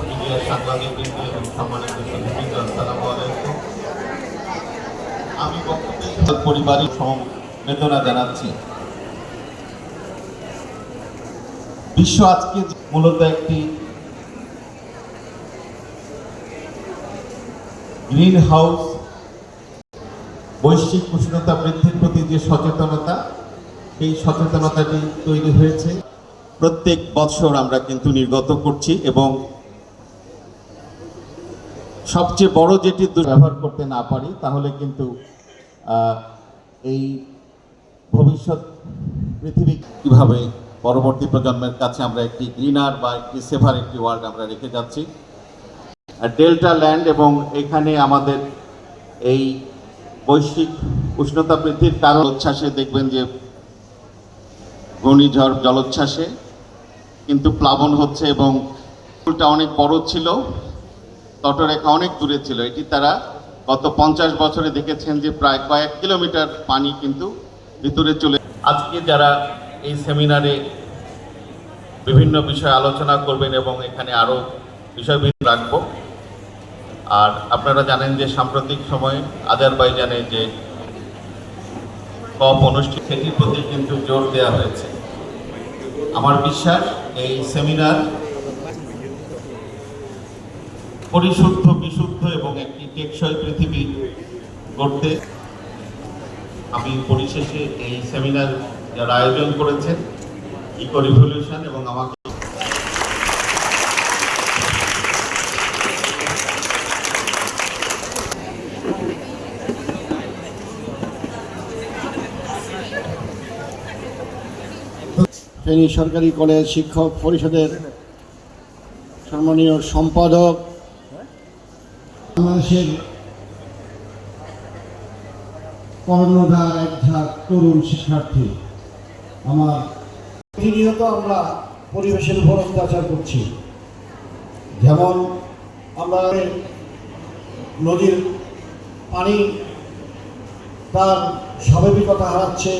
মিডিয়ার সাংবাদিকবৃন্দ এবং সম্মানিত সুধীবৃন্দ, আসসালামু আলাইকুম। আমি বক্তব্যের পরিবারের সমবেদনা জানাচ্ছি। বিশ্ব আজকে মূলত একটি গ্রিন হাউস বৈশ্বিক উষ্ণতা বৃদ্ধির প্রতি যে সচেতনতা, সেই সচেতনতাটি তৈরি হয়েছে। প্রত্যেক বছর আমরা কিন্তু নির্গত করছি এবং সবচেয়ে বড় যেটি ব্যবহার করতে না পারি তাহলে কিন্তু এই ভবিষ্যৎ পৃথিবী কিভাবে পরবর্তী প্রজন্মের কাছে আমরা একটি গ্রিনার বা একটি সেভার একটি ওয়ার্ল্ড আমরা রেখে যাচ্ছি। ডেল্টা ল্যান্ড এবং এখানে আমাদের এই বৈশ্বিক উষ্ণতা বৃদ্ধির কারণ উচ্ছ্বাসে দেখবেন যে ঘূর্ণিঝড় জলোচ্ছ্বাসে কিন্তু প্লাবন হচ্ছে এবং পুলটা অনেক বড় ছিল, তটরেখা অনেক দূরে ছিল। এটি তারা গত 50 বছরে দেখেছেন যে প্রায় কয়েক কিলোমিটার পানি কিন্তু ভিতরে চলে। আজকে যারা এই সেমিনারে বিভিন্ন বিষয়ে আলোচনা করবেন এবং এখানে আরও বিষয়ভিত্তিক রাখবো। আর আপনারা জানেন যে সাম্প্রতিক সময়ে আজারবাইজানে যে কপ অনুষ্ঠিত, সেটির প্রতি কিন্তু জোর দেওয়া হয়েছে। আমার বিশ্বাস এই সেমিনার পরিশুদ্ধ, বিশুদ্ধ এবং একটি টেকসই পৃথিবী গড়তে। আমি পরিশেষে এই সেমিনার যারা আয়োজন করেছেন ইকো রিভলিউশন এবং আমাকে ফেনী সরকারি কলেজ শিক্ষক পরিষদের সম্মানীয় সম্পাদক, বাংলাদেশের কর্ণধার একঝাঁক তরুণ শিক্ষার্থী, আমার প্রতিনিয়ত আমরা পরিবেশের উপর অত্যাচার করছি। যেমন আমরা নদীর পানি তার স্বাভাবিকতা হারাচ্ছে,